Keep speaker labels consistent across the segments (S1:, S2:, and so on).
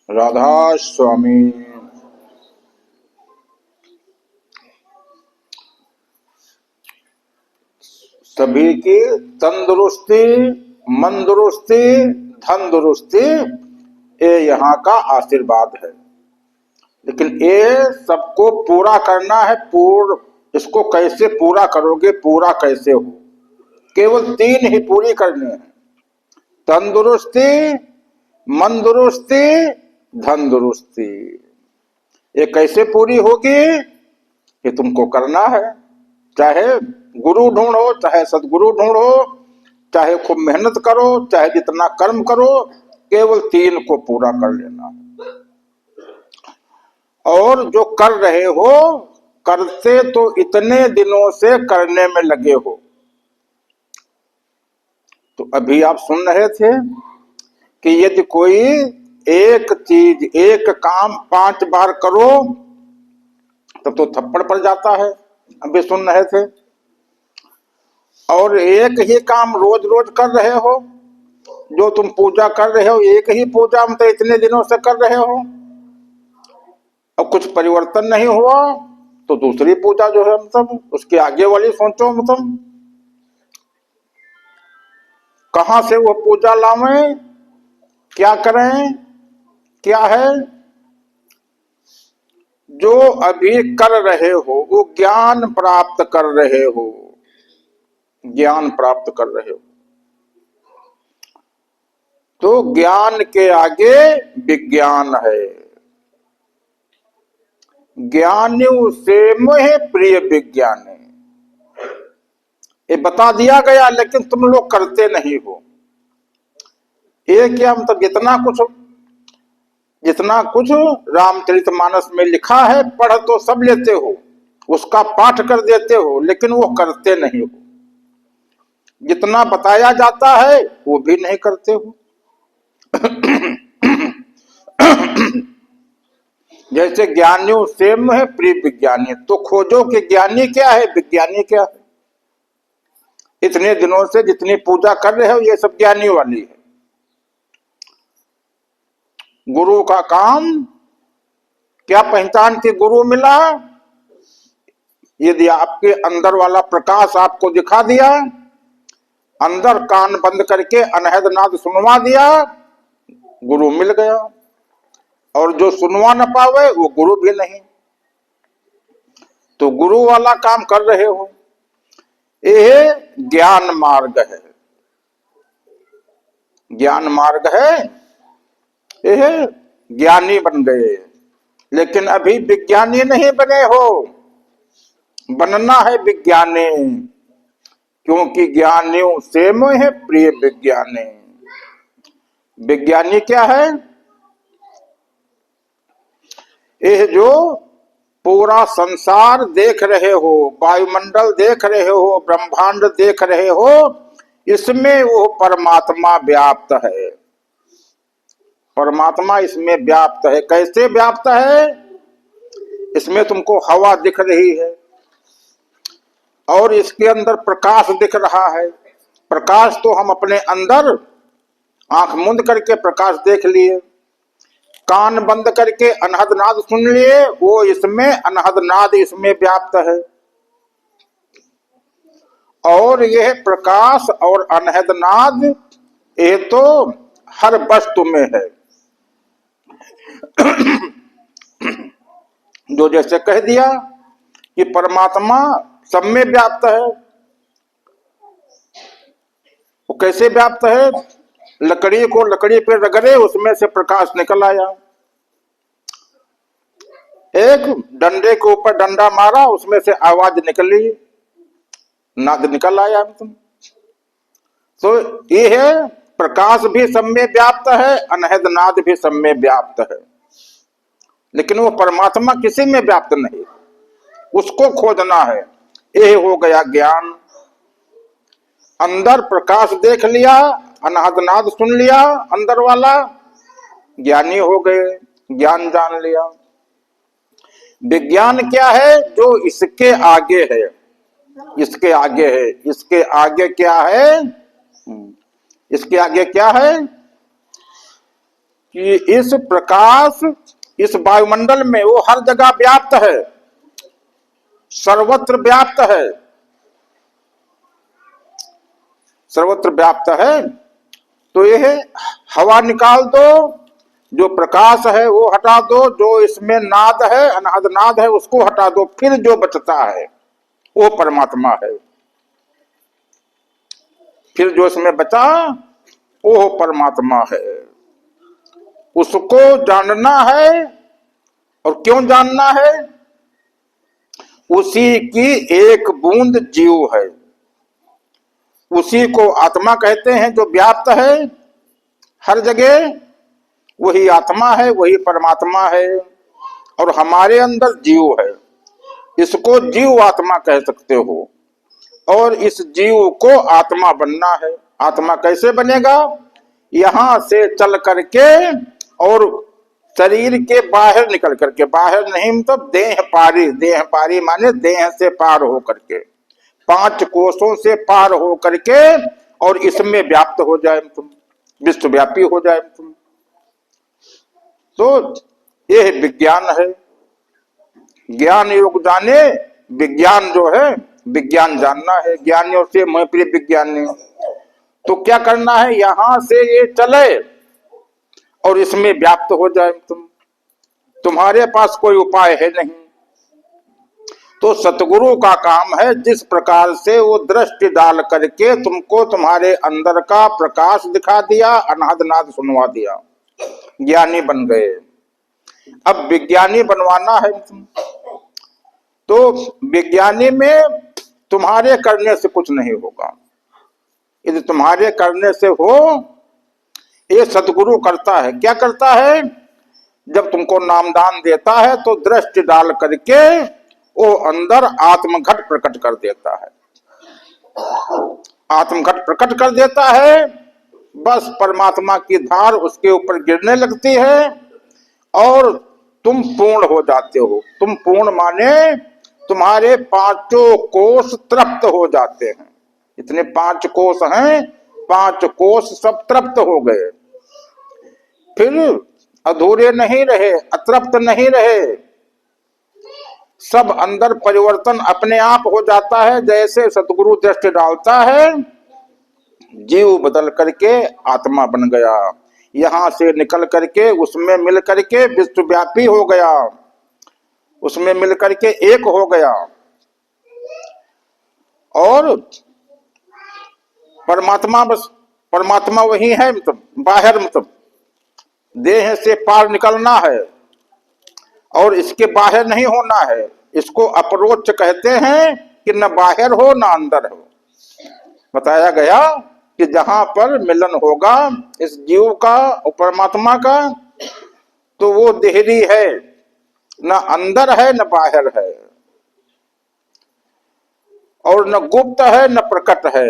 S1: राधा स्वामी। सभी की तंदुरुस्ती, मंदुरुस्ती, धन दुरुस्ती, ये यहाँ का आशीर्वाद है। लेकिन ये सबको पूरा करना है। इसको कैसे पूरा करोगे, पूरा कैसे हो? केवल तीन ही पूरी करनी है: तंदुरुस्ती, मंदुरुस्ती, धन दुरुस्ती। ये कैसे पूरी होगी? ये तुमको करना है। चाहे गुरु ढूंढो, चाहे सदगुरु ढूंढो, चाहे खूब मेहनत करो, चाहे जितना कर्म करो, केवल तीन को पूरा कर लेना है। और जो कर रहे हो, करते तो इतने दिनों से करने में लगे हो। तो अभी आप सुन रहे थे कि यदि कोई एक चीज, एक काम 5 बार करो तब तो थप्पड़ पड़ जाता है। अभी सुन रहे थे। और एक ही काम रोज रोज कर रहे हो, जो तुम पूजा कर रहे हो, एक ही पूजा मतलब इतने दिनों से कर रहे हो, अब कुछ परिवर्तन नहीं हुआ तो दूसरी पूजा जो है मतलब उसके आगे वाली सोचो। मतलब कहां से वो पूजा लावें, क्या करें, क्या है? जो अभी कर रहे हो वो ज्ञान प्राप्त कर रहे हो, ज्ञान प्राप्त कर रहे हो। तो ज्ञान के आगे विज्ञान है। ज्ञानी से मोह प्रिय विज्ञानी, ये बता दिया गया, लेकिन तुम लोग करते नहीं हो। ये क्या मतलब? जितना कुछ रामचरितमानस में लिखा है पढ़ तो सब लेते हो, उसका पाठ कर देते हो, लेकिन वो करते नहीं हो। जितना बताया जाता है वो भी नहीं करते हो। जैसे ज्ञानियों से है प्रिय विज्ञानी, तो खोजो कि ज्ञानी क्या है, विज्ञानी क्या है। इतने दिनों से जितनी पूजा कर रहे हो ये सब ज्ञानी वाली है। गुरु का काम क्या पहचान के गुरु मिला? यदि आपके अंदर वाला प्रकाश आपको दिखा दिया, अंदर कान बंद करके अनहद नाद सुनवा दिया, गुरु मिल गया। और जो सुनवा न पावे वो गुरु भी नहीं। तो गुरु वाला काम कर रहे हो, यह ज्ञान मार्ग है। ज्ञान मार्ग है, यह ज्ञानी बन गए। लेकिन अभी विज्ञानी नहीं बने हो, बनना है विज्ञानी। क्योंकि ज्ञानियों से मोह प्रिय विज्ञानी। विज्ञानी क्या है? यह जो पूरा संसार देख रहे हो, वायुमंडल देख रहे हो, ब्रह्मांड देख रहे हो, इसमें वो परमात्मा व्याप्त है। परमात्मा इसमें व्याप्त है। कैसे व्याप्त है? इसमें तुमको हवा दिख रही है और इसके अंदर प्रकाश दिख रहा है। प्रकाश तो हम अपने अंदर आंख मूंद करके प्रकाश देख लिए, कान बंद करके अनहद नाद सुन लिए, वो इसमें अनहद नाद इसमें व्याप्त है। और यह प्रकाश और अनहद नाद ये तो हर वस्तु में है। जो जैसे कह दिया कि परमात्मा सब में व्याप्त है। वो कैसे व्याप्त है? लकड़ी को लकड़ी पे रगड़े, उसमें से प्रकाश निकल आया। एक डंडे के ऊपर डंडा मारा, उसमें से आवाज निकली, नाद निकल आया। तो ये है, प्रकाश भी सब में व्याप्त है, अनहद नाद भी सब में व्याप्त है। लेकिन वो परमात्मा किसी में व्याप्त नहीं, उसको खोजना है। ये हो गया ज्ञान। अंदर प्रकाश देख लिया, अनहद नाद सुन लिया, अंदर वाला ज्ञानी हो गए, ज्ञान जान लिया। विज्ञान क्या है? जो इसके आगे है, इसके आगे है। इसके आगे क्या है? इसके आगे क्या है? कि इस प्रकाश इस वायुमंडल में वो हर जगह व्याप्त है, सर्वत्र व्याप्त है, सर्वत्र व्याप्त है। तो यह हवा निकाल दो, जो प्रकाश है वो हटा दो, जो इसमें नाद है अनाद नाद है उसको हटा दो, फिर जो बचता है वो परमात्मा है। फिर जो इसमें बचा वो परमात्मा है। उसको जानना है। और क्यों जानना है? उसी की एक बूंद जीव है, उसी को आत्मा कहते हैं, जो व्याप्त है हर जगह। वही आत्मा है, वही परमात्मा है, और हमारे अंदर जीव है। इसको जीव आत्मा कह सकते हो। और इस जीव को आत्मा बनना है। आत्मा कैसे बनेगा? यहां से चल करके और शरीर के बाहर निकल करके, बाहर नहीं मतलब देह पारी, देह पारी माने देह से पार हो करके, 5 कोषों से पार हो करके, और इसमें व्याप्त हो जाए तुम, विश्वव्यापी हो जाए तुम। तो यह विज्ञान है। ज्ञान योग जाने, विज्ञान जो है विज्ञान जानना है। ज्ञानियों से मैं प्रिय विज्ञानी। तो क्या करना है? यहां से ये चले और इसमें व्याप्त हो जाए तुम। तुम्हारे पास कोई उपाय है नहीं। तो सतगुरु का काम है जिस प्रकार से वो दृष्टि डाल करके तुमको तुम्हारे अंदर का प्रकाश दिखा दिया, अनाद नाद सुनवा दिया, ज्ञानी बन गए। अब विज्ञानी बनवाना है तुम। तो विज्ञानी में तुम्हारे करने से कुछ नहीं होगा। यदि तुम्हारे करने से हो, ये सतगुरु करता है। क्या करता है? जब तुमको नामदान देता है तो दृष्टि डाल करके वो अंदर आत्मघट प्रकट कर देता है। आत्मघट प्रकट कर देता है, बस परमात्मा की धार उसके ऊपर गिरने लगती है और तुम पूर्ण हो जाते हो। तुम पूर्ण माने तुम्हारे 5 कोष तृप्त हो जाते हैं। इतने 5 कोष हैं, 5 कोष सब तृप्त हो गए। फिर अधूरे नहीं रहे, अतृप्त नहीं रहे, सब अंदर परिवर्तन अपने आप हो जाता है। जैसे सतगुरु दृष्टि डालता है, जीव बदल करके आत्मा बन गया। यहां से निकल करके उसमें मिल करके विश्वव्यापी हो गया, उसमें मिल करके एक हो गया। और परमात्मा, बस परमात्मा वही है, मतलब बाहर, मतलब देह से पार निकलना है और इसके बाहर नहीं होना है। इसको अपरोक्ष कहते हैं कि न बाहर हो न अंदर हो। बताया गया कि जहां पर मिलन होगा इस जीव का और परमात्मा का, तो वो देहरी है, न अंदर है न बाहर है, और न गुप्त है न प्रकट है।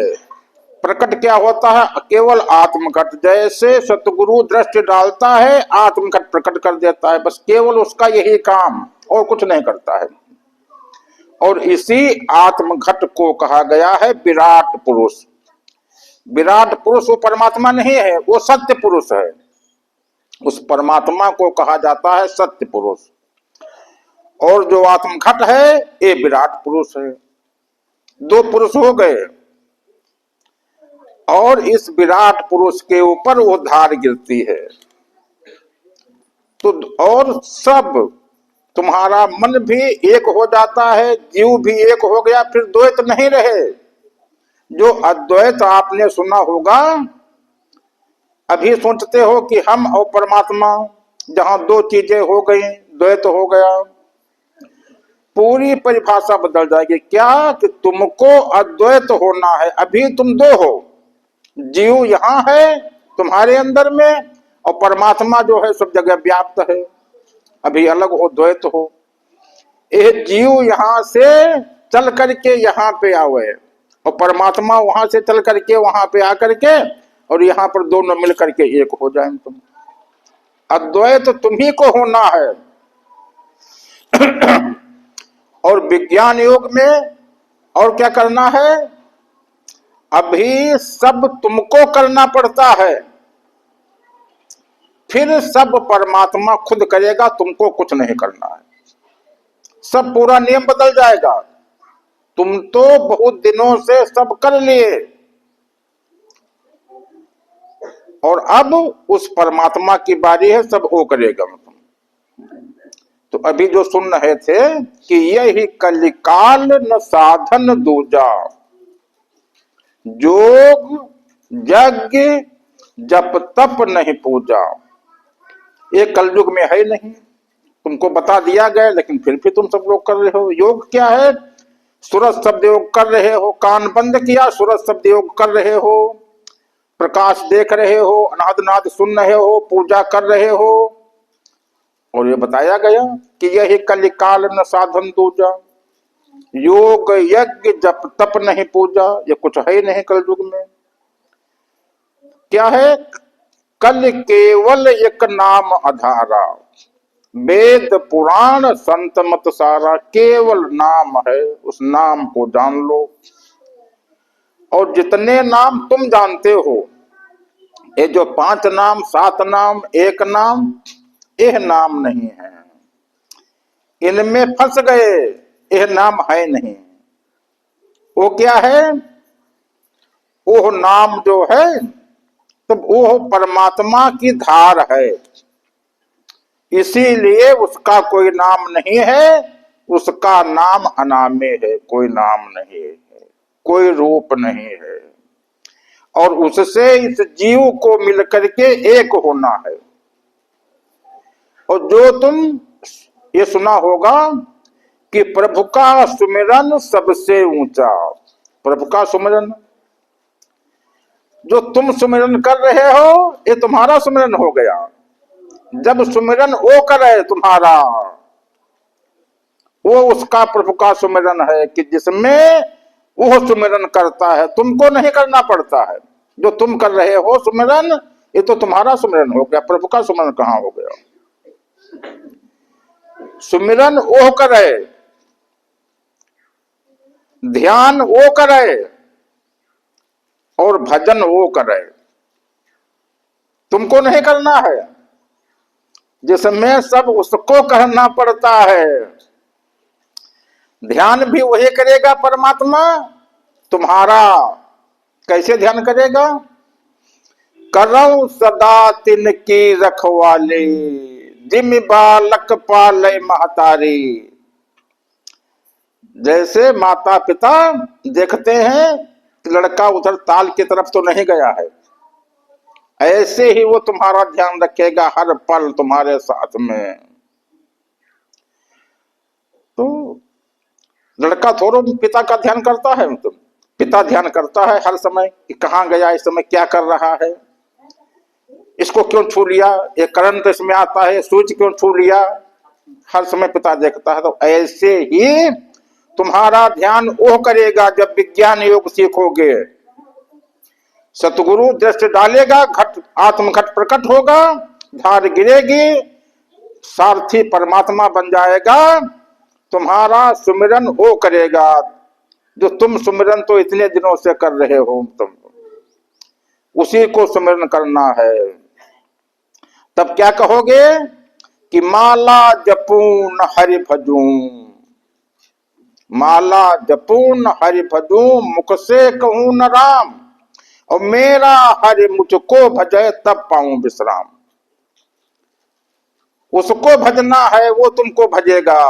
S1: प्रकट क्या होता है? केवल आत्मघट। जैसे सतगुरु दृष्टि डालता है, आत्मघट प्रकट कर देता है, बस केवल उसका यही काम, और कुछ नहीं करता है। और इसी आत्मघट को कहा गया है विराट पुरुष। विराट पुरुष वो परमात्मा नहीं है, वो सत्य पुरुष है। उस परमात्मा को कहा जाता है सत्य पुरुष। और जो आत्मघट है ये विराट पुरुष है। 2 पुरुष हो गए, और इस विराट पुरुष के ऊपर वो धार गिरती है। तो और सब तुम्हारा मन भी एक हो जाता है, जीव भी एक हो गया, फिर द्वैत नहीं रहे। जो अद्वैत आपने सुना होगा, अभी सोचते हो कि हम और परमात्मा, जहां 2 चीजें हो गई द्वैत हो गया। पूरी परिभाषा बदल जाएगी। क्या? कि तुमको अद्वैत होना है। अभी तुम 2 हो, जीव यहां है तुम्हारे अंदर में, और परमात्मा जो है सब जगह व्याप्त है। अभी अलग हो, द्वैत हो। ये जीव यहां से चल करके यहाँ पे आवे, और परमात्मा वहां से चल करके वहां पे आकर के, और यहाँ पर दोनों मिल करके एक हो जाए तुम। अद्वैत तुम्ही को होना है। और विज्ञान योग में और क्या करना है? अभी सब तुमको करना पड़ता है, फिर सब परमात्मा खुद करेगा, तुमको कुछ नहीं करना है। सब पूरा नियम बदल जाएगा। तुम तो बहुत दिनों से सब कर लिए और अब उस परमात्मा की बारी है, सब वो करेगा। तो अभी जो सुन रहे थे कि यही कलिकाल न साधन दूजा, जोग यज्ञ जप तप नहीं पूजा, ये कलयुग में है नहीं। तुमको बता दिया गया, लेकिन फिर भी तुम सब लोग कर रहे हो। योग क्या है? सूरज शब्द योग कर रहे हो, कान बंद किया, सूरज शब्द योग कर रहे हो, प्रकाश देख रहे हो, अनाद नाद सुन रहे हो, पूजा कर रहे हो। और ये बताया गया कि यही कलिकाल न साधन दूजा, योग यज्ञ जप तप नहीं पूजा, ये कुछ है ही नहीं कलयुग में। क्या है? कल केवल एक नाम आधारा, वेद पुराण संत मत सारा। केवल नाम है, उस नाम को जान लो। और जितने नाम तुम जानते हो, ये जो 5 नाम 7 नाम 1 नाम, यह नाम नहीं है। इनमें फंस गए, यह नाम है नहीं। वो क्या है? वो नाम जो है, तो वो परमात्मा की धार है, इसीलिए उसका कोई नाम नहीं है। उसका नाम अनामे है, कोई नाम नहीं है, कोई रूप नहीं है। और उससे इस जीव को मिलकर के एक होना है। और जो तुम ये सुना होगा कि प्रभु का सुमिरन सबसे ऊंचा, प्रभु का सुमिरन, जो तुम सुमिरन कर रहे हो, ये तुम्हारा सुमिरन हो गया। जब सुमिरन वो करे तुम्हारा, वो उसका प्रभु का सुमिरन है कि जिसमें वो सुमिरन करता है, तुमको नहीं करना पड़ता है। जो तुम कर रहे हो सुमिरन, ये तो तुम्हारा सुमिरन हो गया, प्रभु का सुमिरन कहां हो गया? सुमिरन वो करे, ध्यान वो करे और भजन वो करे, तुमको नहीं करना है। जिसमें सब उसको करना पड़ता है। ध्यान भी वही करेगा परमात्मा तुम्हारा। कैसे ध्यान करेगा? करऊं सदा तिनकी रखवाली, जिम बालक पाले महतारी। जैसे माता पिता देखते हैं कि लड़का उधर ताल की तरफ तो नहीं गया है, ऐसे ही वो तुम्हारा ध्यान रखेगा हर पल तुम्हारे साथ में। तो लड़का थोड़ा पिता का ध्यान करता है, मतलब पिता ध्यान करता है हर समय कि कहाँ गया, इस समय क्या कर रहा है, इसको क्यों छू लिया, ये करंट इसमें आता है, स्विच क्यों छू लिया, हर समय पिता देखता है। तो ऐसे ही तुम्हारा ध्यान वो करेगा जब विज्ञान योग सीखोगे। सतगुरु दृष्टि डालेगा, घट आत्म घट प्रकट होगा, धार गिरेगी, सारथी परमात्मा बन जाएगा, तुम्हारा सुमिरन वो करेगा जो तुम सुमिरन तो इतने दिनों से कर रहे हो, तुम उसी को सुमिरन करना है। तब क्या कहोगे कि माला जपून हरि भजूं, माला जपून हरि भजूं, मुख से कहूं न राम, और मेरा हरि मुझको भजे तब पाऊं विश्राम। उसको भजना है, वो तुमको भजेगा।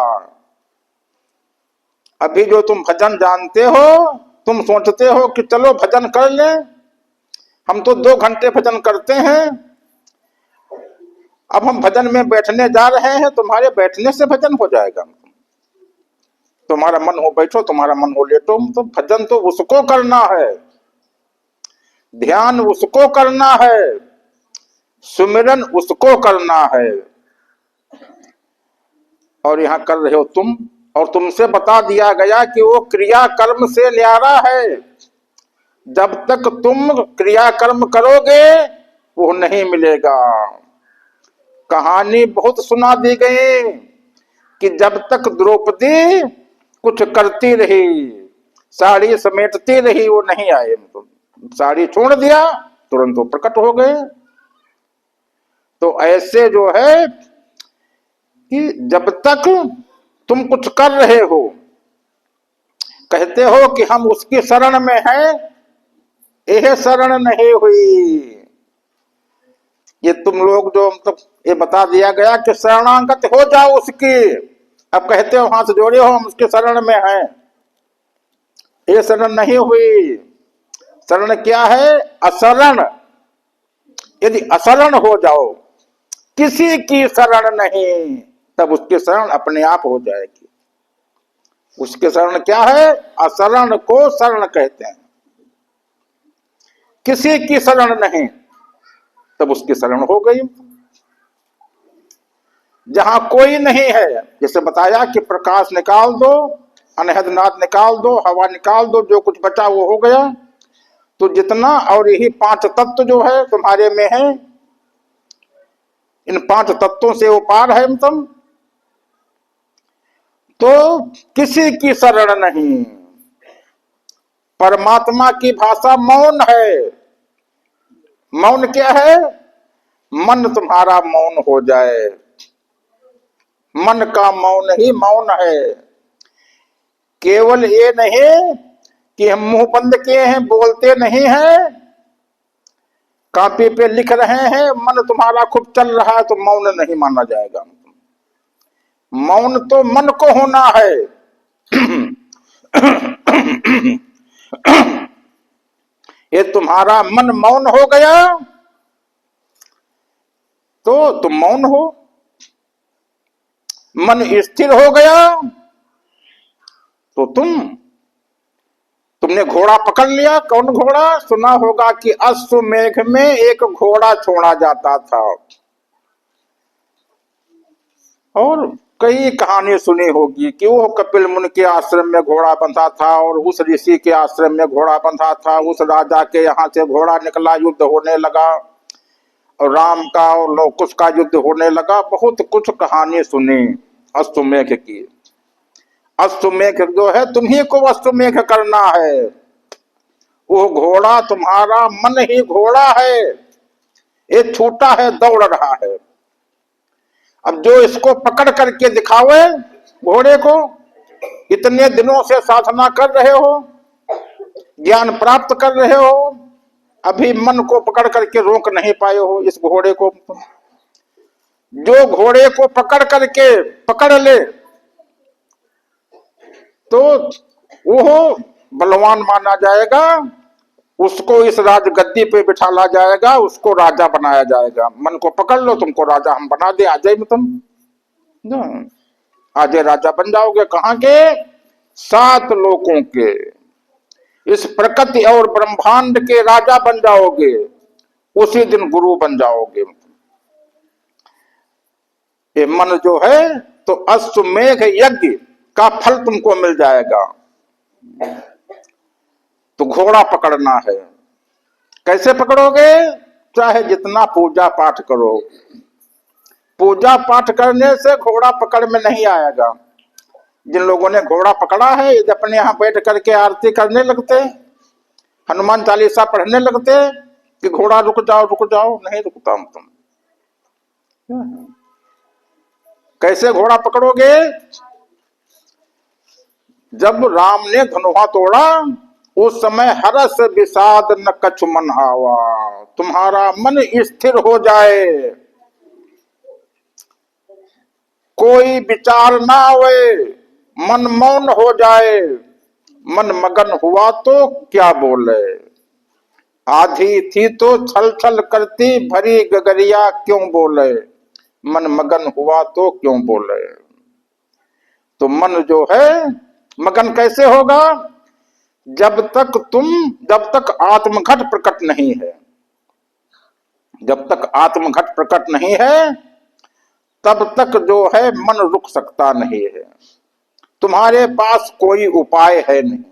S1: अभी जो तुम भजन जानते हो, तुम सोचते हो कि चलो भजन कर ले, हम तो 2 घंटे भजन करते हैं, अब हम भजन में बैठने जा रहे हैं, तुम्हारे बैठने से भजन हो जाएगा। तुम्हारा मन हो बैठो, तुम्हारा मन हो लेटो। तो भजन तो उसको करना है, ध्यान उसको करना है, सुमिरन उसको करना है। और यहां कर रहे हो तुम। और तुमसे बता दिया गया कि वो क्रिया कर्म से न्यारा है। जब तक तुम क्रिया कर्म करोगे वो नहीं मिलेगा। कहानी बहुत सुना दी गई कि जब तक द्रौपदी कुछ करती रही, साड़ी समेटती रही, वो नहीं आए। साड़ी छोड़ दिया, तुरंत वो प्रकट हो गए। तो ऐसे जो है कि जब तक तुम कुछ कर रहे हो, कहते हो कि हम उसकी शरण में हैं, यह शरण नहीं हुई। ये तुम लोग जो मतलब ये बता दिया गया कि शरणागत हो जाओ उसकी, अब कहते हो हाथ जोड़े हो हम उसके शरण में हैं, ये शरण नहीं हुई। शरण क्या है? अशरण। यदि अशरण हो जाओ, किसी की शरण नहीं, तब उसकी शरण अपने आप हो जाएगी। उसके शरण क्या है? अशरण को शरण कहते हैं। किसी की शरण नहीं, तब उसकी शरण हो गई। जहां कोई नहीं है, जैसे बताया कि प्रकाश निकाल दो, अनहद नाद निकाल दो, हवा निकाल दो, जो कुछ बचा वो हो गया। तो जितना, और यही 5 तत्व जो है तुम्हारे में है, इन 5 तत्वों से वो पार है तुम, तो किसी की शरण नहीं। परमात्मा की भाषा मौन है। मौन क्या है? मन तुम्हारा मौन हो जाए। मन का मौन ही मौन है। केवल ये नहीं कि हम मुंह बंद किए हैं, बोलते नहीं हैं, कापी पे लिख रहे हैं, मन तुम्हारा खूब चल रहा है, तो मौन नहीं माना जाएगा। मौन तो मन को होना है। ये तुम्हारा मन मौन हो गया तो तुम मौन हो। मन स्थिर हो गया तो तुमने घोड़ा पकड़ लिया। कौन घोड़ा? सुना होगा कि अश्वमेध में एक घोड़ा छोड़ा जाता था, और कई कहानी सुनी होगी कि वो कपिल मुनि के आश्रम में घोड़ा बंधा था, और उस ऋषि के आश्रम में घोड़ा बंधा था, उस राजा के यहाँ से घोड़ा निकला, युद्ध होने लगा, और राम का और लवकुश का युद्ध होने लगा। बहुत कुछ कहानी सुनी अश्वमेध की। अश्वमेध जो है, तुम्ही को अश्वमेध करना है। वो घोड़ा तुम्हारा मन ही घोड़ा है, ये छूटा है, दौड़ रहा है। अब जो इसको पकड़ करके दिखावे, घोड़े को, इतने दिनों से साधना कर रहे हो, ज्ञान प्राप्त कर रहे हो, अभी मन को पकड़ करके रोक नहीं पाए हो इस घोड़े को। जो घोड़े को पकड़ करके पकड़ ले तो वो बलवान माना जाएगा, उसको इस राज गद्दी पे बिठाला जाएगा, उसको राजा बनाया जाएगा। मन को पकड़ लो, तुमको राजा हम बना दे, आ जाए तुम, आज राजा बन जाओगे। कहाँ के? 7 लोकों के, इस प्रकृति और ब्रह्मांड के राजा बन जाओगे। उसी दिन गुरु बन जाओगे। ये मन जो है, तो अश्वमेध यज्ञ का फल तुमको मिल जाएगा। तो घोड़ा पकड़ना है। कैसे पकड़ोगे? चाहे जितना पूजा पाठ करो, पूजा पाठ करने से घोड़ा पकड़ में नहीं आएगा। जिन लोगों ने घोड़ा पकड़ा है, यदि अपने यहाँ बैठ करके आरती करने लगते, हनुमान चालीसा पढ़ने लगते कि घोड़ा रुक जाओ रुक जाओ, नहीं रुकता हूं तुम। कैसे घोड़ा पकड़ोगे? जब राम ने धनुहा तोड़ा, उस समय हरस विषाद न कछु मन आवा। तुम्हारा मन स्थिर हो जाए, कोई विचार ना आवे, मन मौन हो जाए। मन मगन हुआ तो क्या बोले, आधी थी तो छल छल करती, भरी गगरिया क्यों बोले। मन मगन हुआ तो क्यों बोले। तो मन जो है मगन कैसे होगा? जब तक आत्मघट प्रकट नहीं है, जब तक आत्मघट प्रकट नहीं है, तब तक जो है मन रुक सकता नहीं है। तुम्हारे पास कोई उपाय है नहीं।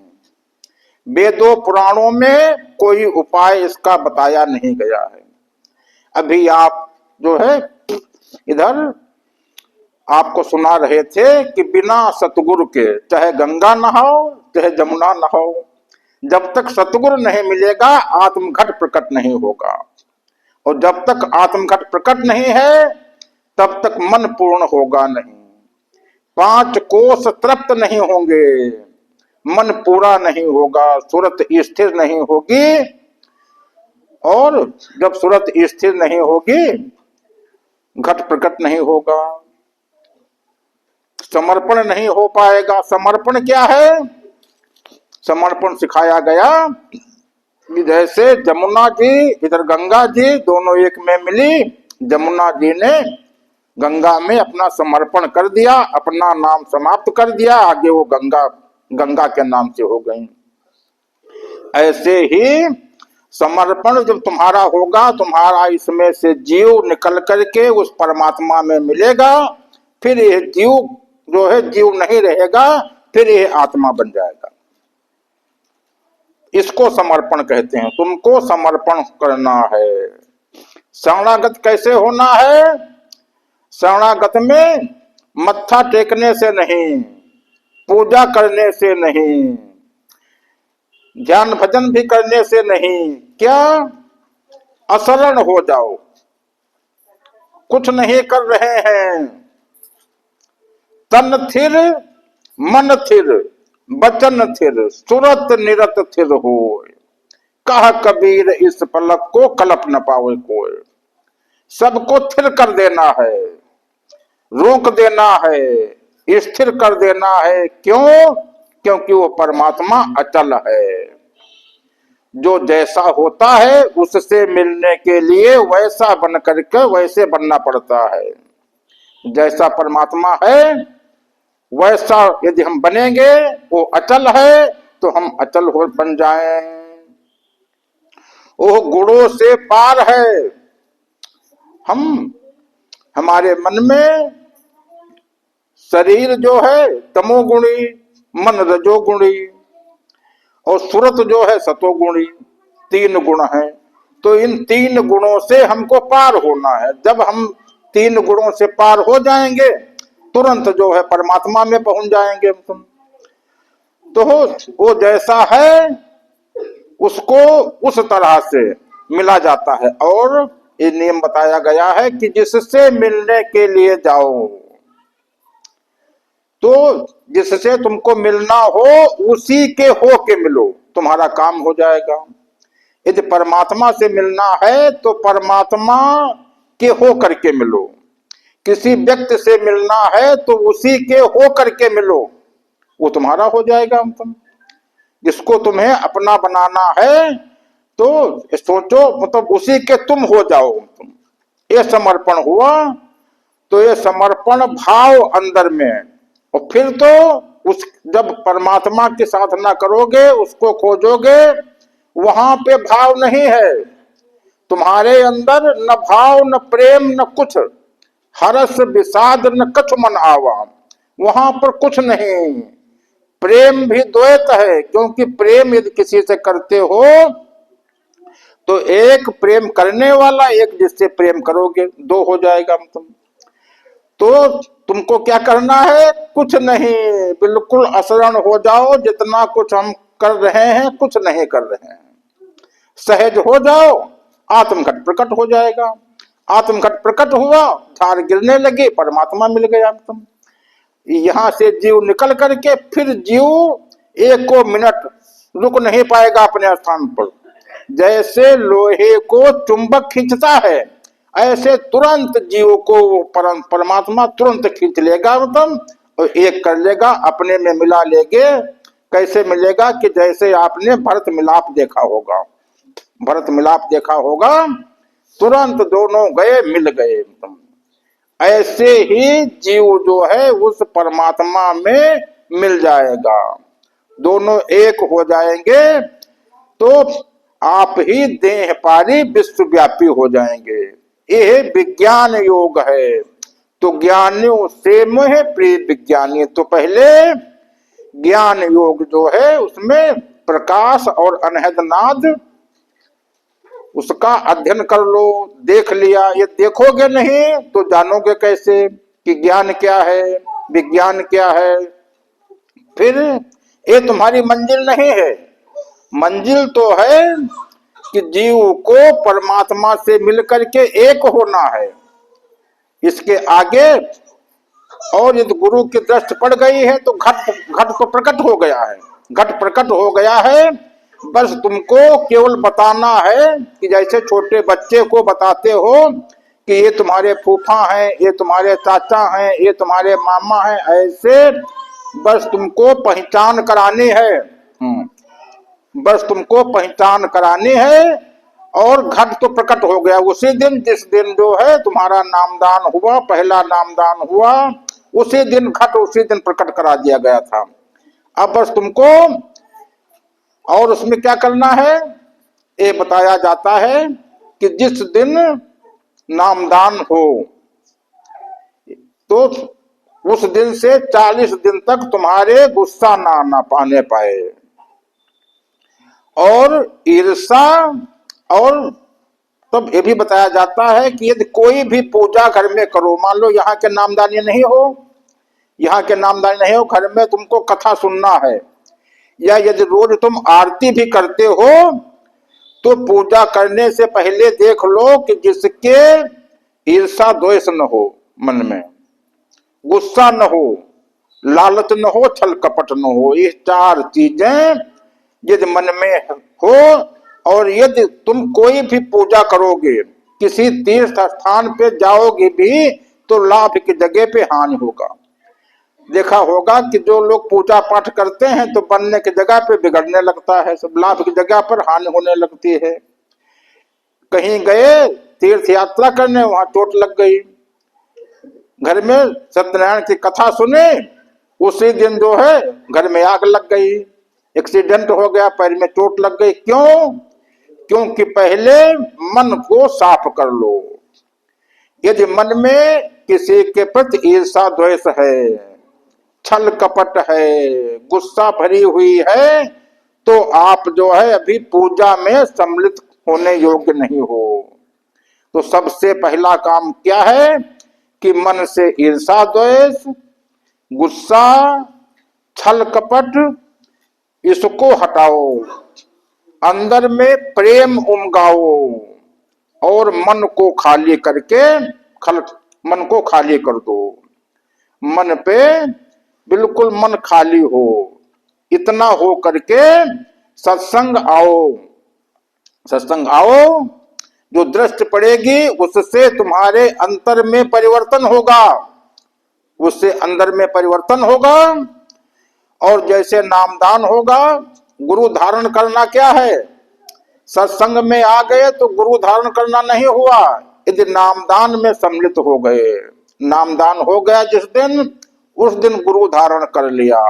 S1: वेदों पुराणों में कोई उपाय इसका बताया नहीं गया है। अभी आप जो है इधर आपको सुना रहे थे कि बिना सतगुरु के चाहे गंगा नहाओ चाहे जमुना नहाओ, जब तक सतगुरु नहीं मिलेगा आत्मघट प्रकट नहीं होगा। और जब तक आत्मघट प्रकट नहीं है तब तक मन पूर्ण होगा नहीं, 5 कोश तृप्त नहीं होंगे, मन पूरा नहीं होगा, सूरत स्थिर नहीं होगी। और जब सूरत स्थिर नहीं होगी घट प्रकट नहीं होगा, समर्पण नहीं हो पाएगा। समर्पण क्या है? समर्पण सिखाया गया कि जैसे जमुना जी इधर गंगा जी दोनों एक में मिली, जमुना जी ने गंगा में अपना समर्पण कर दिया, अपना नाम समाप्त कर दिया, आगे वो गंगा गंगा के नाम से हो गई। ऐसे ही समर्पण जब तुम्हारा होगा, तुम्हारा इसमें से जीव निकल करके उस परमात्मा में मिलेगा, फिर यह जीव जो है जीव नहीं रहेगा, फिर यह आत्मा बन जाएगा। इसको समर्पण कहते हैं। तुमको समर्पण करना है। शरणागत कैसे होना है? शरणागत में मत्था टेकने से नहीं, पूजा करने से नहीं, ध्यान भजन भी करने से नहीं, क्या अशरण हो जाओ, कुछ नहीं कर रहे हैं, तन थिर मन थिर बचन थिर सुरत निरत थिर हो, कह कबीर इस पलक को कलप न पावे कोई। सबको थिर कर देना है, रोक देना है, स्थिर कर देना है। क्यों? क्योंकि वो परमात्मा अचल है। जो जैसा होता है उससे मिलने के लिए वैसा बन करके वैसे बनना पड़ता है। जैसा परमात्मा है वैसा यदि हम बनेंगे, वो अचल है तो हम अचल हो बन जाएं। वो गुणों से पार है। हम हमारे मन में शरीर जो है तमोगुणी, मन रजोगुणी और सूरत जो है सतोगुणी, 3 गुण हैं। तो इन 3 गुणों से हमको पार होना है। जब हम 3 गुणों से पार हो जाएंगे तुरंत जो है परमात्मा में पहुंच जाएंगे तुम। तो वो जैसा है उसको उस तरह से मिला जाता है। और ये नियम बताया गया है कि जिससे मिलने के लिए जाओ, तो जिससे तुमको मिलना हो उसी के हो के मिलो, तुम्हारा काम हो जाएगा। यदि परमात्मा से मिलना है तो परमात्मा के हो करके मिलो। किसी व्यक्ति से मिलना है तो उसी के हो करके मिलो, वो तुम्हारा हो जाएगा। तुम जिसको तुम्हें अपना बनाना है तो सोचो, मतलब उसी के तुम हो जाओ। तुम ये समर्पण हुआ तो ये समर्पण भाव अंदर में, और फिर तो उस जब परमात्मा की साधना करोगे, उसको खोजोगे, वहां पे भाव नहीं है तुम्हारे अंदर, न भाव न प्रेम न कुछ, हरस विषाद न कछु मन आवा, वहां पर कुछ नहीं। प्रेम भी द्वैत है, क्योंकि प्रेम यदि किसी से करते हो तो एक प्रेम करने वाला, एक जिससे प्रेम करोगे, 2 हो जाएगा तुम। तो तुमको क्या करना है? कुछ नहीं, बिल्कुल अशरण हो जाओ। जितना कुछ हम कर रहे हैं कुछ नहीं कर रहे हैं, सहज हो जाओ, आत्मघट प्रकट हो जाएगा। आत्मघट प्रकट हुआ, झाड़ गिरने लगे, परमात्मा मिल गया तुम। यहां से जीव निकल करके फिर जीव 1 मिनट रुक नहीं पाएगा अपने स्थान पर। जैसे लोहे को चुंबक खींचता है, ऐसे तुरंत जीव को परमात्मा तुरंत खींच लेगा मतलब, और एक कर लेगा, अपने में मिला लेगे। कैसे मिलेगा? कि जैसे आपने भरत मिलाप देखा होगा, भरत मिलाप देखा होगा, तुरंत दोनों गए, मिल गए। ऐसे ही जीव जो है उस परमात्मा में मिल जाएगा, दोनों एक हो जाएंगे, तो आप ही देह पारी विश्वव्यापी हो जाएंगे। यह विज्ञान योग है। तो ज्ञानियों से मोह प्रिय विज्ञानी। तो पहले ज्ञान योग जो है उसमें प्रकाश और अनहद नाद, उसका अध्ययन कर लो। देख लिया, ये देखोगे नहीं तो जानोगे कैसे कि ज्ञान क्या है, विज्ञान क्या है। फिर ये तुम्हारी मंजिल नहीं है। मंजिल तो है कि जीव को परमात्मा से मिलकर के एक होना है। इसके आगे और यदि गुरु की दृष्टि पड़ गई है तो घट घट तो प्रकट हो गया है, घट प्रकट हो गया है। बस तुमको केवल बताना है कि जैसे छोटे बच्चे को बताते हो कि ये तुम्हारे फूफा हैं, ये तुम्हारे चाचा हैं, ये तुम्हारे मामा हैं, ऐसे बस तुमको पहचान करानी है। बस तुमको पहचान करानी है और घट तो प्रकट हो गया उसी दिन, जिस दिन जो है तुम्हारा नामदान हुआ, पहला नामदान हुआ, उसी दिन घट उसी दिन प्रकट करा दिया गया था। अब बस तुमको और उसमें क्या करना है ये बताया जाता है कि जिस दिन नामदान हो तो उस दिन से 40 दिन तक तुम्हारे गुस्सा ना पाने पाए, और ईर्षा, और तब ये भी बताया जाता है कि यदि कोई भी पूजा घर में करो, मान लो यहाँ के नामदानी नहीं हो, यहाँ के नामदानी नहीं हो, घर में तुमको कथा सुनना है, या यदि रोज तुम आरती भी करते हो तो पूजा करने से पहले देख लो कि जिसके ईर्षा द्वेष न हो, मन में गुस्सा न हो, लालच न हो, छल कपट न हो, ये 4 चीजें यदि मन में हो, और यदि तुम कोई भी पूजा करोगे, किसी तीर्थ स्थान पे जाओगे भी, तो लाभ की जगह पे हानि होगा। देखा होगा कि जो लोग पूजा पाठ करते हैं तो बनने की जगह पे बिगड़ने लगता है, सब लाभ की जगह पर हानि होने लगती है। कहीं गए तीर्थ यात्रा करने, वहां चोट लग गई, घर में सत्यनारायण की कथा सुने, उसी दिन जो है घर में आग लग गई, एक्सीडेंट हो गया, पैर में चोट लग गई। क्यों? क्योंकि पहले मन को साफ कर लो। यदि मन में किसी के प्रति ईर्षा द्वेष है, छल कपट है, गुस्सा भरी हुई है, तो आप जो है अभी पूजा में सम्मिलित होने योग्य नहीं हो। तो सबसे पहला काम क्या है कि मन से ईर्षा द्वेष, गुस्सा, छल कपट, इसको हटाओ, अंदर में प्रेम उमगाओ, और मन को खाली करके मन को खाली कर दो। मन पे बिल्कुल मन खाली हो, इतना हो करके सत्संग आओ। सत्संग आओ, जो दृष्टि पड़ेगी उससे तुम्हारे अंतर में परिवर्तन होगा, उससे अंदर में परिवर्तन होगा। और जैसे नामदान होगा, गुरु धारण करना क्या है, सत्संग में आ गए तो गुरु धारण करना नहीं हुआ, यदि नामदान में सम्मिलित हो गए, नामदान हो गया जिस दिन, उस दिन गुरु धारण कर लिया,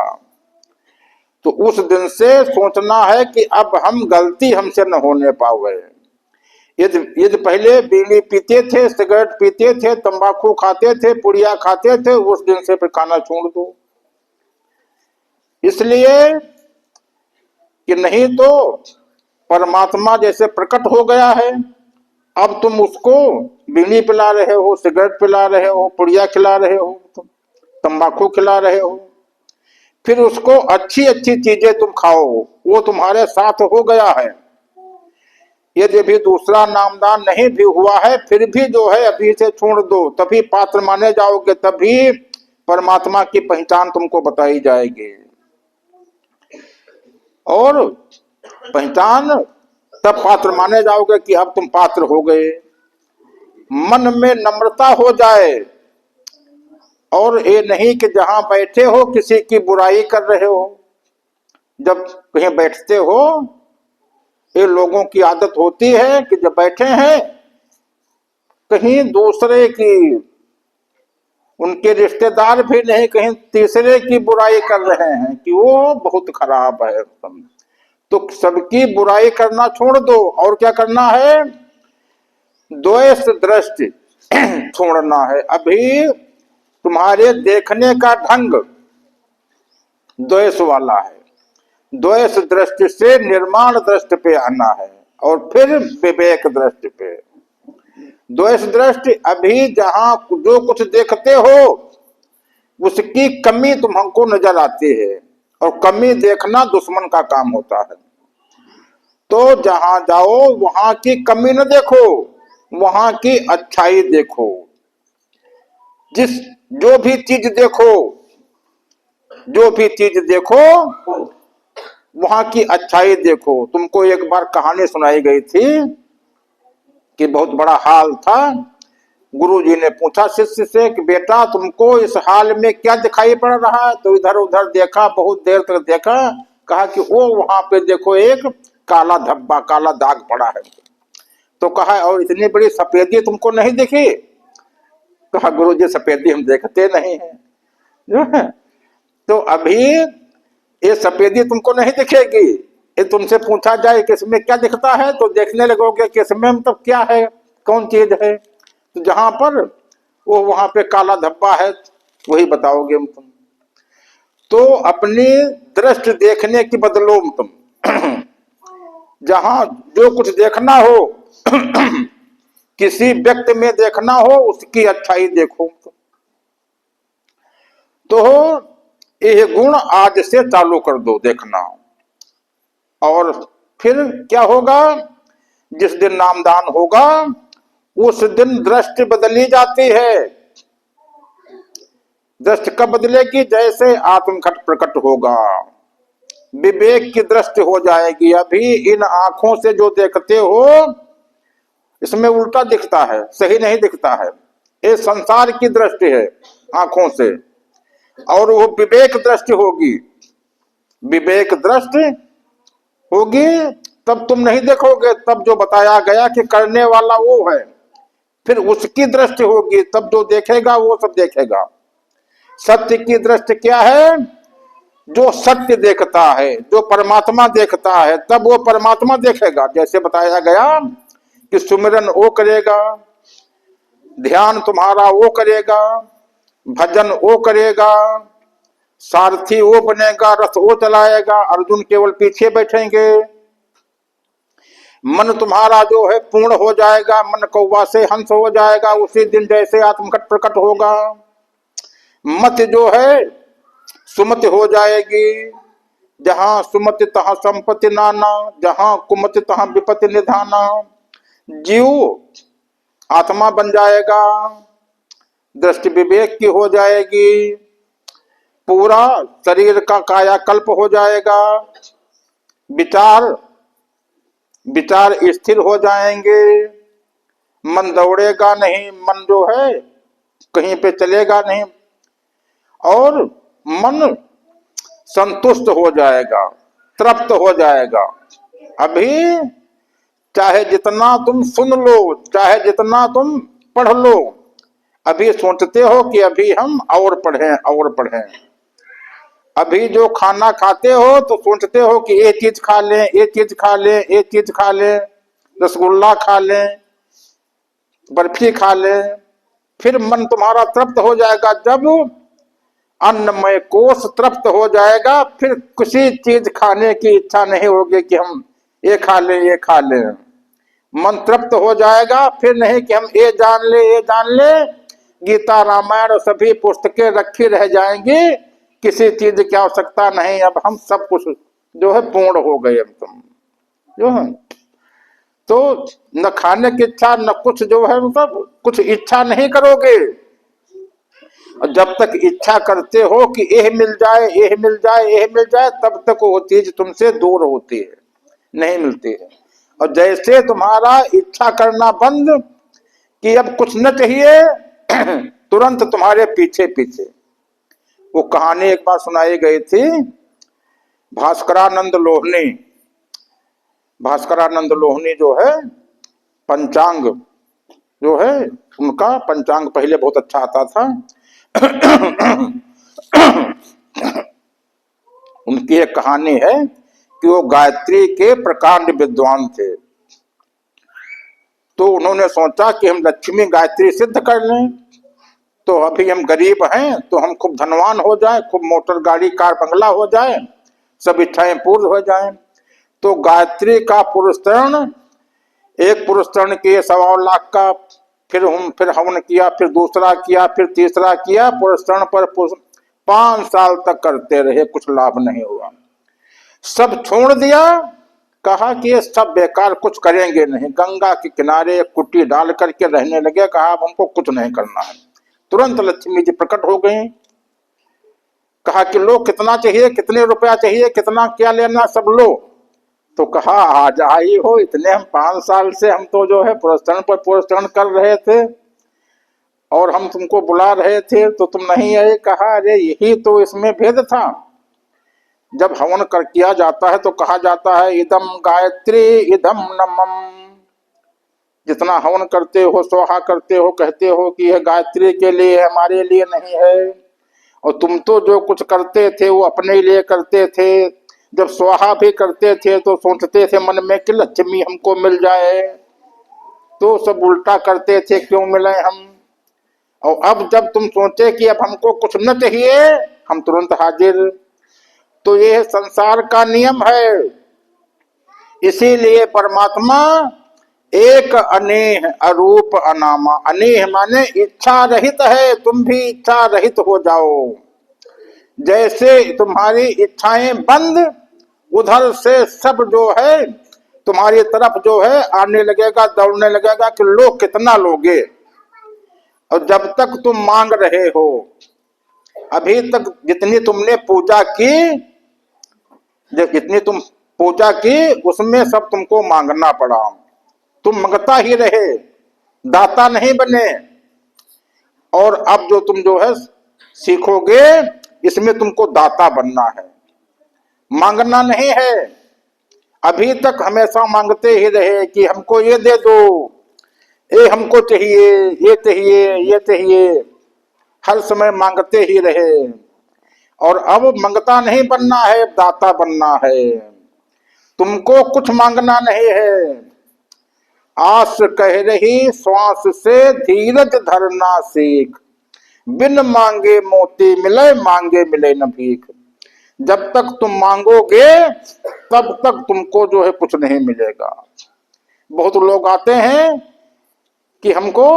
S1: तो उस दिन से सोचना है कि अब हम गलती हमसे न होने पावे। यदि पहले बीड़ी पीते थे, सिगरेट पीते थे, तंबाकू खाते थे, पुड़िया खाते थे, उस दिन से फिर खाना छोड़ दो, इसलिए कि नहीं तो परमात्मा जैसे प्रकट हो गया है, अब तुम उसको बीड़ी पिला रहे हो, सिगरेट पिला रहे हो, पुड़िया खिला रहे हो, तंबाकू खिला रहे हो, फिर उसको अच्छी अच्छी चीजें तुम खाओ, वो तुम्हारे साथ हो गया है। यदि भी दूसरा नामदान नहीं भी हुआ है, फिर भी जो है अभी से छोड़ दो, तभी पात्र माने जाओगे, तभी परमात्मा की पहचान तुमको बताई जाएगी। और पहचान तब पात्र माने जाओगे कि अब तुम पात्र हो गए। मन में नम्रता हो जाए, और ये नहीं कि जहां बैठे हो किसी की बुराई कर रहे हो। जब कहीं बैठते हो, ये लोगों की आदत होती है कि जब बैठे हैं कहीं दूसरे की, उनके रिश्तेदार भी नहीं, कहीं तीसरे की बुराई कर रहे हैं कि वो बहुत खराब है, तो सबकी बुराई करना छोड़ दो, और क्या करना है, द्वेष दृष्टि छोड़ना है। अभी तुम्हारे देखने का ढंग द्वेष वाला है, द्वेष दृष्टि से निर्माण दृष्टि पे आना है, और फिर विवेक दृष्टि पे। द्वेष दृष्टि, अभी जहां जो कुछ देखते हो उसकी कमी तुमको नजर आती है, और कमी देखना दुश्मन का काम होता है। तो जहां जाओ वहां की कमी न देखो, वहां की अच्छाई देखो। जिस जो भी चीज देखो, जो भी चीज देखो वहां की अच्छाई देखो। तुमको एक बार कहानी सुनाई गई थी कि बहुत बड़ा हाल था। गुरुजी ने पूछा शिष्य से कि बेटा तुमको इस हाल में क्या दिखाई पड़ रहा है? तो इधर उधर देखा, बहुत देर तक देखा, कहा कि वो वहां पे देखो एक काला धब्बा, काला दाग पड़ा है। तो कहा और इतनी बड़ी सफेदी तुमको नहीं दिखी? कहा गुरुजी सफेदी हम देखते नहीं है, जो है। तो अभी ये सफेदी तुमको नहीं दिखेगी। ये तुमसे पूछा जाए कि इसमें क्या दिखता है तो देखने लगोगे कि इसमें मतलब क्या है, कौन चीज है। तो जहां पर वो वहां पे काला धब्बा है वही बताओगे तुम। तो अपनी दृष्टि देखने की बदलो तुम। जहां जो कुछ देखना हो किसी व्यक्ति में देखना हो उसकी अच्छाई देखो। तो ये गुण आज से चालू कर दो देखना। और फिर क्या होगा? जिस दिन नामदान होगा उस दिन दृष्टि बदली जाती है। दृष्टि कब बदलेगी? जैसे आत्मघट प्रकट होगा, विवेक की दृष्टि हो जाएगी। अभी इन आंखों से जो देखते हो इसमें उल्टा दिखता है, सही नहीं दिखता है। ये संसार की दृष्टि है आंखों से, और वो विवेक दृष्टि होगी। विवेक दृष्टि होगी तब तुम नहीं देखोगे, तब जो बताया गया कि करने वाला वो है। फिर उसकी दृष्टि होगी तब जो देखेगा वो सब देखेगा। सत्य की दृष्टि क्या है? जो सत्य देखता है, जो परमात्मा देखता है, तब वो परमात्मा देखेगा। जैसे बताया गया कि सुमिरन वो करेगा, ध्यान तुम्हारा वो करेगा, भजन वो करेगा, सारथी वो बनेगा, रथ वो चलाएगा, अर्जुन केवल पीछे बैठेंगे। मन तुम्हारा जो है पूर्ण हो जाएगा, मन कौवा से हंस हो जाएगा उसी दिन जैसे आत्मघट प्रकट होगा। मत जो है सुमति हो जाएगी, जहां सुमति तहां संपत्ति नाना, जहां कुमति तहां विपत्ति निधाना। जीव आत्मा बन जाएगा, दृष्टि विवेक की हो जाएगी, पूरा शरीर का कायाकल्प हो जाएगा, विचार विचार स्थिर हो जाएंगे, मन दौड़ेगा नहीं, मन जो है कहीं पे चलेगा नहीं, और मन संतुष्ट हो जाएगा, तृप्त हो जाएगा। अभी चाहे जितना तुम सुन लो, चाहे जितना तुम पढ़ लो, अभी सोचते हो कि अभी हम और पढ़ें और पढ़ें। अभी जो खाना खाते हो तो सोचते हो कि ये चीज खा लें, ये चीज खा लें, ये चीज खा लें, रसगुल्ला खा लें, बर्फी खा लें। फिर मन तुम्हारा तृप्त हो जाएगा। जब अन्नमय कोष तृप्त हो जाएगा फिर किसी चीज खाने की इच्छा नहीं होगी कि हम ये खा लें, ये खा लें। मन तृप्त हो जाएगा, फिर नहीं कि हम ये जान ले, ये जान ले। गीता रामायण और सभी पुस्तकें रखी रह जाएंगी, किसी चीज की आवश्यकता नहीं। अब हम सब कुछ जो है पूर्ण हो गए। हम तुम जो है तो न खाने की इच्छा, न कुछ जो है मतलब कुछ इच्छा नहीं करोगे। और जब तक इच्छा करते हो कि यह मिल जाए, यह मिल जाए, यह मिल जाए, तब तक वो चीज तुमसे दूर होती है, नहीं मिलती है। और जैसे तुम्हारा इच्छा करना बंद कि अब कुछ न चाहिए, तुरंत तुम्हारे पीछे पीछे। वो कहानी एक बार सुनाई गई थी, भास्करानंद लोहनी। भास्करानंद लोहनी जो है पंचांग जो है उनका पंचांग पहले बहुत अच्छा आता था। उनकी एक कहानी है कि वो गायत्री के प्रकांड विद्वान थे। तो उन्होंने सोचा कि हम लक्ष्मी गायत्री सिद्ध कर लें। तो अभी हम गरीब हैं तो हम खूब धनवान हो जाए, खूब मोटर गाड़ी कार बंगला हो जाए, सब इच्छाएं पूर्ण हो जाएं। तो गायत्री का पुरस्करण, एक पुरस्करण किए 1.25 लाख का, फिर हवन किया, फिर दूसरा किया, फिर तीसरा किया। पुरस्करण पर 5 साल तक करते रहे, कुछ लाभ नहीं हुआ। सब छोड़ दिया कहा कि ये सब बेकार, कुछ करेंगे नहीं। गंगा के किनारे कुटी डाल करके रहने लगे। कहा अब हमको कुछ नहीं करना है। तुरंत लक्ष्मी जी प्रकट हो गई। कहा कि लो, कितना चाहिए, कितने रुपया चाहिए, कितना क्या लेना, सब लो। तो कहा आज आई हो, इतने हम 5 साल से हम तो जो है पुरस्करण पर पुरस्करण कर रहे थे और हम तुमको बुला रहे थे तो तुम नहीं आए। कहा अरे यही तो इसमें भेद था। जब हवन कर किया जाता है तो कहा जाता है इदम गायत्री इदम नमम। जितना हवन करते हो, स्वाहा करते हो, कहते हो कि यह गायत्री के लिए, हमारे लिए नहीं है। और तुम तो जो कुछ करते थे वो अपने लिए करते थे। जब स्वाहा भी करते थे तो सोचते थे मन में कि लक्ष्मी हमको मिल जाए। तो सब उल्टा करते थे, क्यों मिले हम। और अब जब तुम सोचे कि अब हमको कुछ न चाहिए, हम तुरंत हाजिर। तो ये संसार का नियम है। इसीलिए परमात्मा एक अनेह अरूप अनामा। अनेह माने इच्छा रहित है, तुम भी इच्छा रहित हो जाओ। जैसे तुम्हारी इच्छाएं बंद, उधर से सब जो है तुम्हारी तरफ जो है आने लगेगा, दौड़ने लगेगा कि लो कितना लोगे। और जब तक तुम मांग रहे हो, अभी तक जितनी तुमने पूजा की, जितनी तुम पूजा की उसमें सब तुमको मांगना पड़ा। तुम मांगता ही रहे, दाता नहीं बने। और अब जो तुम जो है सीखोगे, इसमें तुमको दाता बनना है, मांगना नहीं है। अभी तक हमेशा मांगते ही रहे कि हमको ये दे दो, ये हमको चाहिए, ये चाहिए, ये चाहिए। हर समय मांगते ही रहे। और अब मांगता नहीं बनना है, दाता बनना है। तुमको कुछ मांगना नहीं है। आस कह रही श्वास से धीरज धरना सीख। बिन मांगे मोती मिले, मांगे मिले न भीख। जब तक तुम मांगोगे तब तक तुमको जो है कुछ नहीं मिलेगा। बहुत लोग आते हैं कि हमको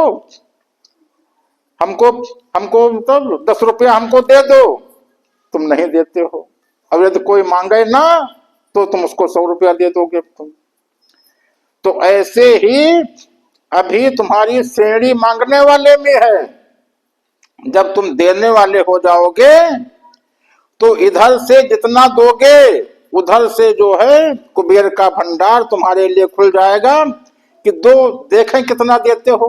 S1: हमको हमको मतलब 10 रुपया हमको दे दो, तुम नहीं देते हो। अब यदि कोई मांगे ना तो तुम उसको 100 रुपया दे दोगे तुम। तो ऐसे ही अभी तुम्हारी श्रेणी मांगने वाले में है। जब तुम देने वाले हो जाओगे तो इधर से जितना दोगे उधर से जो है कुबेर का भंडार तुम्हारे लिए खुल जाएगा कि दो, देखें कितना देते हो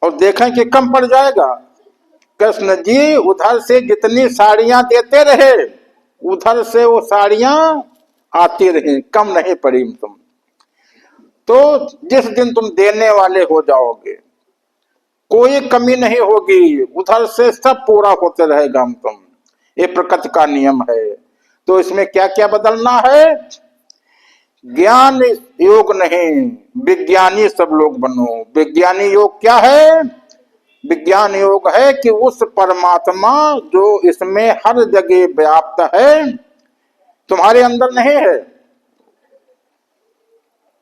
S1: और देखें कि कम पड़ जाएगा। कृष्ण जी उधर से जितनी साड़ियां देते रहे, उधर से वो साड़ियां आती रही, कम नहीं पड़ी तुम। तो जिस दिन तुम देने वाले हो जाओगे, कोई कमी नहीं होगी, उधर से सब पूरा होते रहेगा हम तुम। ये प्रकृति का नियम है। तो इसमें क्या क्या बदलना है? ज्ञान योग नहीं, विज्ञानी सब लोग बनो। विज्ञानी योग क्या है? विज्ञान योग है कि उस परमात्मा जो इसमें हर जगह व्याप्त है, तुम्हारे अंदर नहीं है।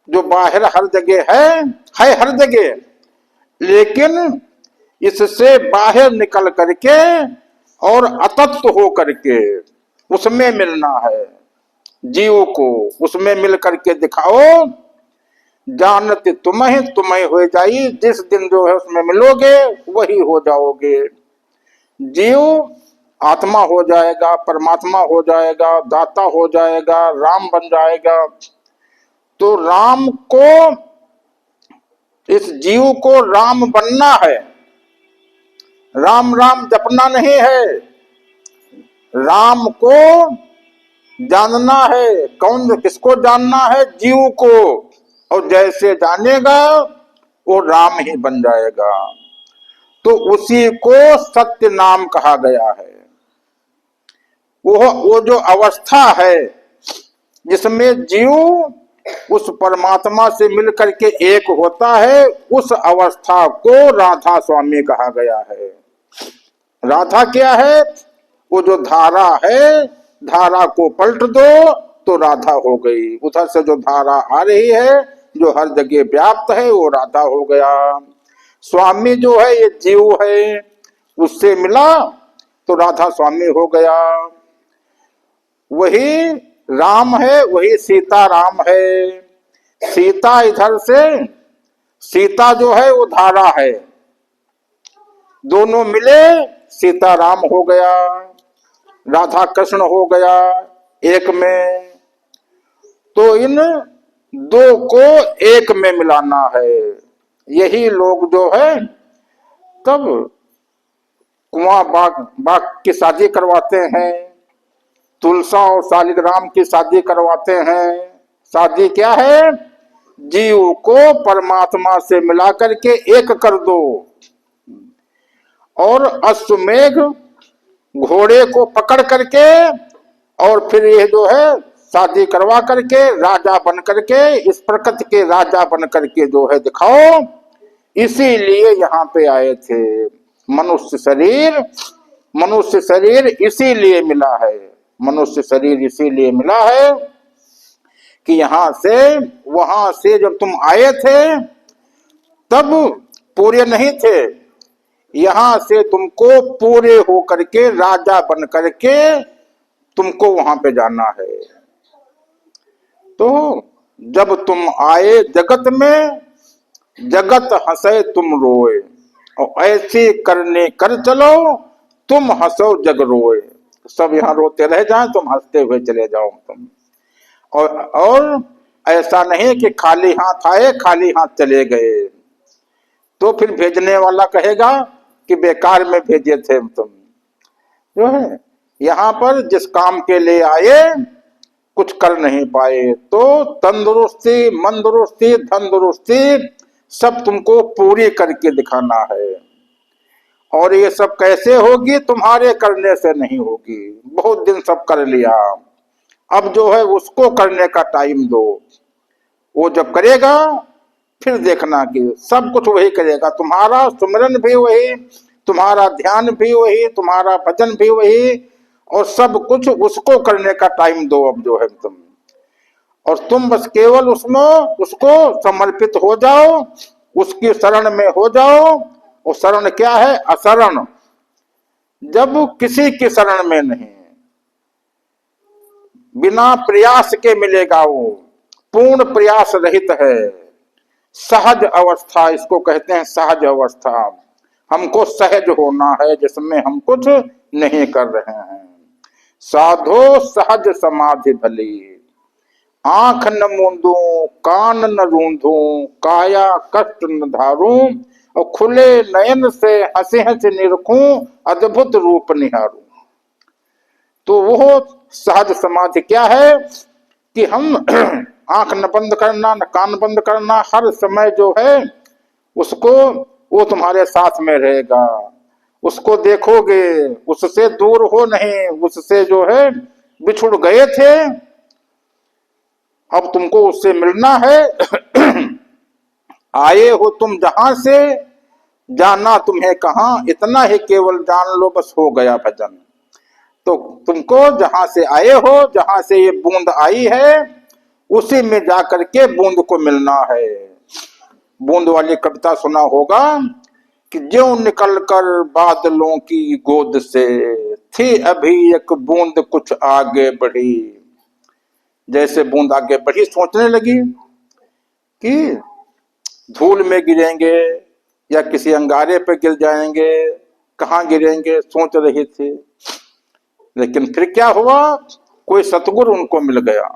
S1: जो बाहर हर जगह है हर जगह, लेकिन इससे बाहर निकल करके और अतत्व हो करके उसमें मिलना है। जीव को उसमें मिल करके दिखाओ। जानते तुम्हें हो जाई। जिस दिन जो है उसमें मिलोगे वही हो जाओगे। जीव आत्मा हो जाएगा, परमात्मा हो जाएगा, दाता हो जाएगा, राम बन जाएगा। तो राम को, इस जीव को राम बनना है। राम राम जपना नहीं है, राम को जानना है। कौन, किसको जानना है? जीव को। और जैसे जानेगा वो राम ही बन जाएगा। तो उसी को सत्य नाम कहा गया है। वो जो अवस्था है जिसमें जीव उस परमात्मा से मिलकर के एक होता है, उस अवस्था को राधा स्वामी कहा गया है। राधा क्या है? वो जो धारा है, धारा को पलट दो तो राधा हो गई। उधर से जो धारा आ रही है, जो हर जगह व्याप्त है, वो राधा हो गया। स्वामी जो है ये जीव है, उससे मिला तो राधा स्वामी हो गया। वही राम है वही सीता राम है। सीता इधर से, सीता जो है वो धारा है, दोनों मिले सीता राम हो गया, राधा कृष्ण हो गया एक में। तो इन दो को एक में मिलाना है। यही लोग जो है तब कुआं बाग बाग की शादी करवाते हैं, तुलसा और शालिग्राम की शादी करवाते हैं। शादी क्या है? जीव को परमात्मा से मिला करके एक कर दो। और अश्वमेघ घोड़े को पकड़ करके और फिर ये जो है शादी करवा करके राजा बन करके, इस प्रकृति के राजा बन करके जो है दिखाओ। इसीलिए यहाँ पे आए थे। मनुष्य शरीर, मनुष्य शरीर इसीलिए मिला है, मनुष्य शरीर इसीलिए मिला है कि यहां से, वहां से जब तुम आए थे तब पूरे नहीं थे, यहां से तुमको पूरे हो करके राजा बन करके तुमको वहां पे जाना है। तो जब तुम आए जगत में, जगत हंसे तुम रोए, और ऐसे करने कर चलो तुम हंसो जग रोए। सब यहाँ रोते रह जाएं, तुम हंसते हुए चले जाओ तुम। और ऐसा नहीं कि खाली हाथ आए खाली हाथ चले गए, तो फिर भेजने वाला कहेगा कि बेकार में भेजे थे तुम। जो है यहाँ पर जिस काम के लिए आए कुछ कर नहीं पाए, तो तंदुरुस्ती, मंदुरुस्ती, धनदुरुस्ती सब तुमको पूरी करके दिखाना है। और ये सब कैसे होगी? तुम्हारे करने से नहीं होगी। बहुत दिन सब कर लिया, अब जो है उसको करने का टाइम दो। वो जब करेगा फिर देखना कि सब कुछ वही करेगा। तुम्हारा सुमिरन भी वही, तुम्हारा ध्यान भी वही, तुम्हारा भजन भी वही, और सब कुछ उसको करने का टाइम दो अब जो है तुम। और तुम बस केवल उसमें उसको समर्पित हो जाओ, उसकी शरण में हो जाओ। और शरण क्या है? अशरण। जब किसी की शरण में नहीं, बिना प्रयास के मिलेगा वो, पूर्ण प्रयास रहित है, सहज अवस्था इसको कहते हैं, सहज अवस्था। हमको सहज होना है जिसमें हम कुछ नहीं कर रहे हैं। साधो सहज समाधि भली, आंख न मूंदू, कान न रूंधू, काया कष्ट न धारू, और खुले नयन से हंसे हंसे निरखूं, अद्भुत रूप निहारू। तो वो सहज समाधि क्या है कि हम आंख न बंद करना, न कान बंद करना, हर समय जो है उसको, वो तुम्हारे साथ में रहेगा, उसको देखोगे, उससे दूर हो नहीं, उससे जो है बिछुड़ गए थे, अब तुमको उससे मिलना है। आए हो तुम जहां से, जाना तुम्हें कहां, इतना ही केवल जान लो, बस हो गया भजन। तो तुमको जहां से आए हो, जहां से ये बूंद आई है, उसी में जाकर के बूंद को मिलना है। बूंद वाली कविता सुना होगा कि ज्यों निकल कर बादलों की गोद से, थी अभी एक बूंद कुछ आगे बढ़ी। जैसे बूंद आगे बढ़ी, सोचने लगी कि धूल में गिरेंगे या किसी अंगारे पे गिर जाएंगे, कहाँ गिरेंगे, सोच रही थी। लेकिन फिर क्या हुआ? कोई सतगुरु उनको मिल गया,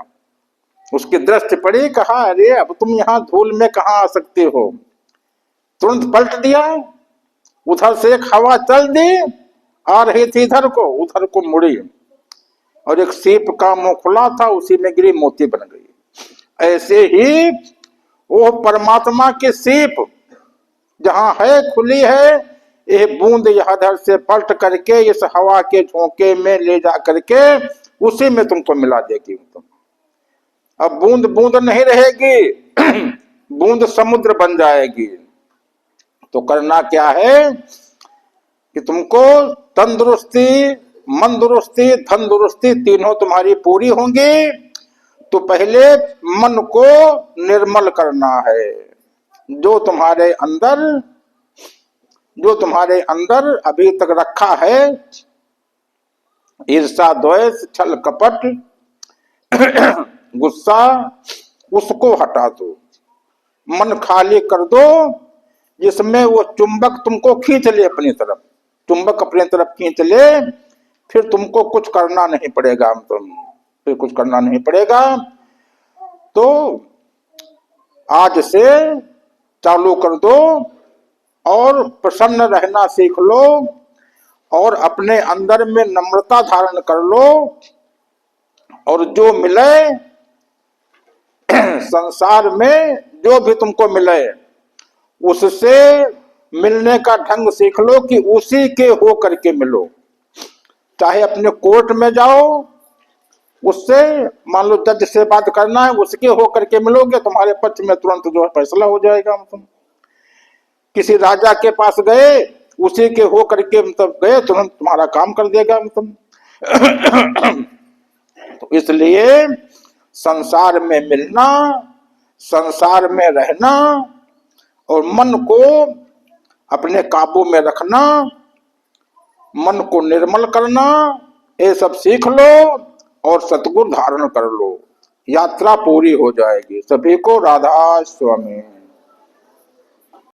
S1: उसकी दृष्टि पड़ी, कहा अरे अब तुम यहाँ धूल में कहाँ आ सकते हो। तुरंत पलट दिया, उधर से एक हवा चल दी, आ रही थी इधर को, उधर को मुड़ी, और एक सीप का मुंह खुला था, उसी में गिरी, मोती बन गई। ऐसे ही वो परमात्मा की सीप जहां है, खुली है, ये बूंद इधर से पलट करके इस हवा के झोंके में ले जा करके उसी में तुमको मिला देगी तुम। अब बूंद बूंद नहीं रहेगी, बूंद समुद्र बन जाएगी। तो करना क्या है कि तुमको तंदुरुस्ती, मंदुरुस्ती, धनदुरुस्ती तीनों तुम्हारी पूरी होंगी। तो पहले मन को निर्मल करना है। जो तुम्हारे अंदर, जो तुम्हारे अंदर अभी तक रखा है, ईर्षा, द्वेष, छल, कपट, गुस्सा, उसको हटा दो, मन खाली कर दो, जिसमें वो चुंबक तुमको खींच ले अपनी तरफ, चुंबक अपनी तरफ खींच ले, फिर तुमको कुछ करना नहीं पड़ेगा, फिर कुछ करना नहीं पड़ेगा। तो आज से चालू कर दो और प्रसन्न रहना सीख लो और अपने अंदर में नम्रता धारण कर लो, और जो मिले संसार में जो भी तुमको मिले उससे मिलने का ढंग सीख लो कि उसी के हो करके मिलो। चाहे अपने कोर्ट में जाओ, उससे मान लो जज से बात करना है, उसके हो करके मिलोगे, तुम्हारे पक्ष में तुरंत जो है फैसला हो जाएगा। तुम किसी राजा के पास गए, उसी के हो करके मतलब गए, तुरंत तुम्हारा काम कर देगा मतलब। तो इसलिए संसार में मिलना, संसार में रहना और मन को अपने काबू में रखना, मन को निर्मल करना, ये सब सीख लो और सतगुरु धारण कर लो, यात्रा पूरी हो जाएगी। सभी को राधा स्वामी।